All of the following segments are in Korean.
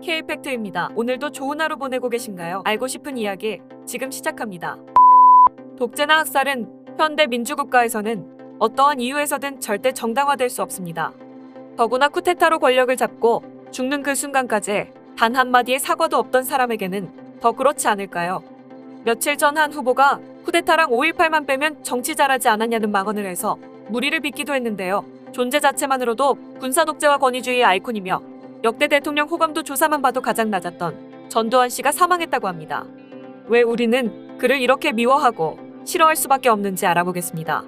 K팩트입니다. 오늘도 좋은 하루 보내고 계신가요? 알고 싶은 이야기 지금 시작합니다. 독재나 학살은 현대 민주국가에서는 어떠한 이유에서든 절대 정당화될 수 없습니다. 더구나 쿠데타로 권력을 잡고 죽는 그 순간까지 단 한마디의 사과도 없던 사람에게는 더 그렇지 않을까요? 며칠 전 한 후보가 쿠데타랑 5.18만 빼면 정치 잘하지 않았냐는 망언을 해서 물의를 빚기도 했는데요. 존재 자체만으로도 군사 독재와 권위주의의 아이콘이며 역대 대통령 호감도 조사만 봐도 가장 낮았던 전두환 씨가 사망했다고 합니다. 왜 우리는 그를 이렇게 미워하고 싫어할 수밖에 없는지 알아보겠습니다.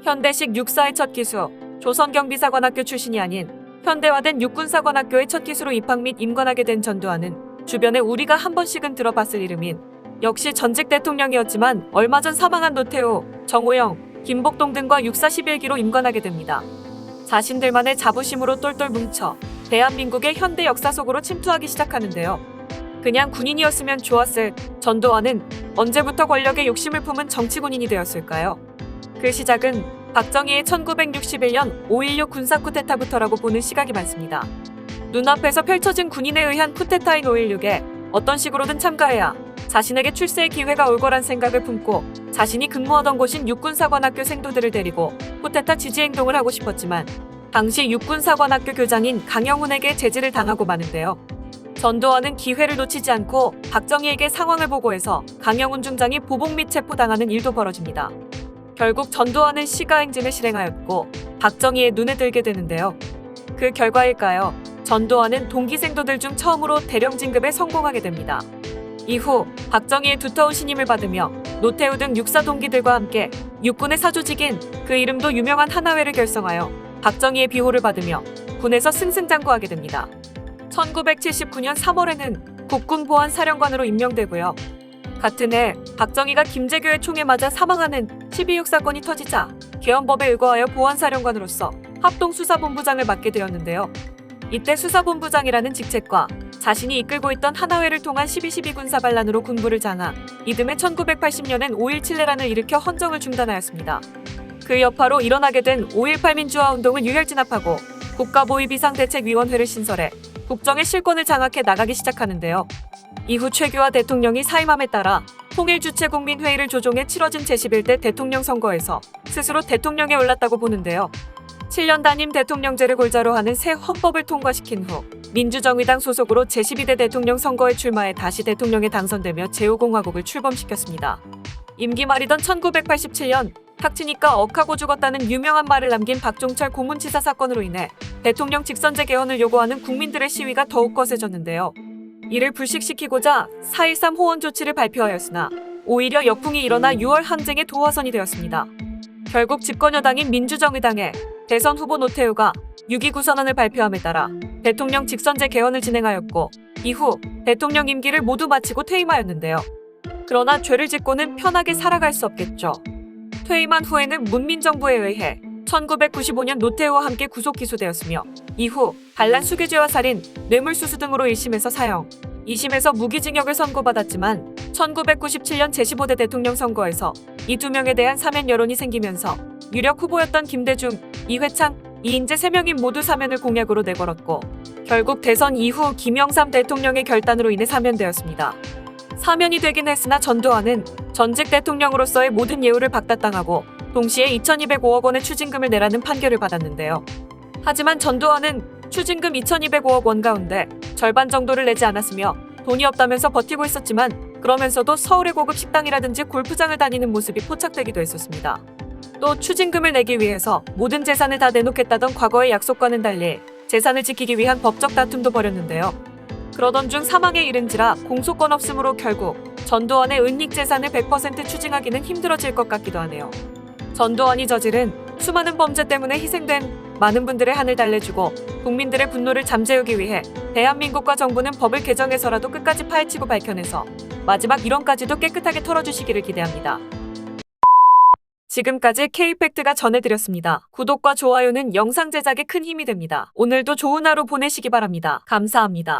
현대식 육사의 첫 기수, 조선경비사관학교 출신이 아닌 현대화된 육군사관학교의 첫 기수로 입학 및 임관하게 된 전두환은 주변에 우리가 한 번씩은 들어봤을 이름인 역시 전직 대통령이었지만 얼마 전 사망한 노태우, 정호영, 김복동 등과 육사 11기로 임관하게 됩니다. 자신들만의 자부심으로 똘똘 뭉쳐 대한민국의 현대 역사 속으로 침투하기 시작하는데요. 그냥 군인이었으면 좋았을 전두환은 언제부터 권력에 욕심을 품은 정치군인이 되었을까요? 그 시작은 박정희의 1961년 5.16 군사 쿠데타부터라고 보는 시각이 많습니다. 눈앞에서 펼쳐진 군인에 의한 쿠데타인 5.16에 어떤 식으로든 참가해야 자신에게 출세의 기회가 올 거란 생각을 품고 자신이 근무하던 곳인 육군사관학교 생도들을 데리고 쿠데타 지지행동을 하고 싶었지만 당시 육군사관학교 교장인 강영훈에게 제지를 당하고 마는데요. 전두환은 기회를 놓치지 않고 박정희에게 상황을 보고해서 강영훈 중장이 보복 및 체포당하는 일도 벌어집니다. 결국 전두환은 시가행진을 실행하였고 박정희의 눈에 들게 되는데요. 그 결과일까요? 전두환은 동기 생도들 중 처음으로 대령 진급에 성공하게 됩니다. 이후 박정희의 두터운 신임을 받으며 노태우 등 육사 동기들과 함께 육군의 사조직인 그 이름도 유명한 하나회를 결성하여 박정희의 비호를 받으며 군에서 승승장구하게 됩니다. 1979년 3월에는 국군보안사령관으로 임명되고요. 같은 해 박정희가 김재규의 총에 맞아 사망하는 12.6 사건이 터지자 개헌법에 의거하여 보안사령관으로서 합동수사본부장을 맡게 되었는데요. 이때 수사본부장이라는 직책과 자신이 이끌고 있던 하나회를 통한 12.12 군사반란으로 군부를 장악, 이듬해 1980년엔 5.17내란을 일으켜 헌정을 중단하였습니다. 그 여파로 일어나게 된 5.18 민주화운동을 유혈진압하고 국가보위비상대책위원회를 신설해 국정의 실권을 장악해 나가기 시작하는데요. 이후 최규하 대통령이 사임함에 따라 통일주체국민회의를 조종해 치러진 제11대 대통령 선거에서 스스로 대통령에 올랐다고 보는데요. 7년 단임 대통령제를 골자로 하는 새 헌법을 통과시킨 후 민주정의당 소속으로 제12대 대통령 선거에 출마해 다시 대통령에 당선되며 제5공화국을 출범시켰습니다. 임기 말이던 1987년 탁치니까 억하고 죽었다는 유명한 말을 남긴 박종철 고문치사 사건으로 인해 대통령 직선제 개헌을 요구하는 국민들의 시위가 더욱 거세졌는데요. 이를 불식시키고자 4.13 호원 조치를 발표하였으나 오히려 역풍이 일어나 6월 항쟁의 도화선이 되었습니다. 결국 집권여당인 민주정의당의 대선 후보 노태우가 6.2 구선언을 발표함에 따라 대통령 직선제 개헌을 진행하였고 이후 대통령 임기를 모두 마치고 퇴임하였는데요. 그러나 죄를 짓고는 편하게 살아갈 수 없겠죠. 퇴임한 후에는 문민정부에 의해 1995년 노태우와 함께 구속 기소되었으며 이후 반란 수괴죄와 살인, 뇌물수수 등으로 1심에서 사형, 2심에서 무기징역을 선고받았지만 1997년 제15대 대통령 선거에서 이 두 명에 대한 사면 여론이 생기면서 유력 후보였던 김대중, 이회창, 이인재 3명이 모두 사면을 공약으로 내걸었고 결국 대선 이후 김영삼 대통령의 결단으로 인해 사면되었습니다. 사면이 되긴 했으나 전두환은 전직 대통령으로서의 모든 예우를 박탈당하고 동시에 2,205억 원의 추징금을 내라는 판결을 받았는데요. 하지만 전두환은 추징금 2,205억 원 가운데 절반 정도를 내지 않았으며 돈이 없다면서 버티고 있었지만 그러면서도 서울의 고급 식당이라든지 골프장을 다니는 모습이 포착되기도 했었습니다. 또 추징금을 내기 위해서 모든 재산을 다 내놓겠다던 과거의 약속과는 달리 재산을 지키기 위한 법적 다툼도 벌였는데요. 그러던 중 사망에 이른지라 공소권 없음으로 결국 전두환의 은닉 재산을 100% 추징하기는 힘들어질 것 같기도 하네요. 전두환이 저지른 수많은 범죄 때문에 희생된 많은 분들의 한을 달래주고 국민들의 분노를 잠재우기 위해 대한민국과 정부는 법을 개정해서라도 끝까지 파헤치고 밝혀내서 마지막 일원까지도 깨끗하게 털어주시기를 기대합니다. 지금까지 K팩트가 전해드렸습니다. 구독과 좋아요는 영상 제작에 큰 힘이 됩니다. 오늘도 좋은 하루 보내시기 바랍니다. 감사합니다.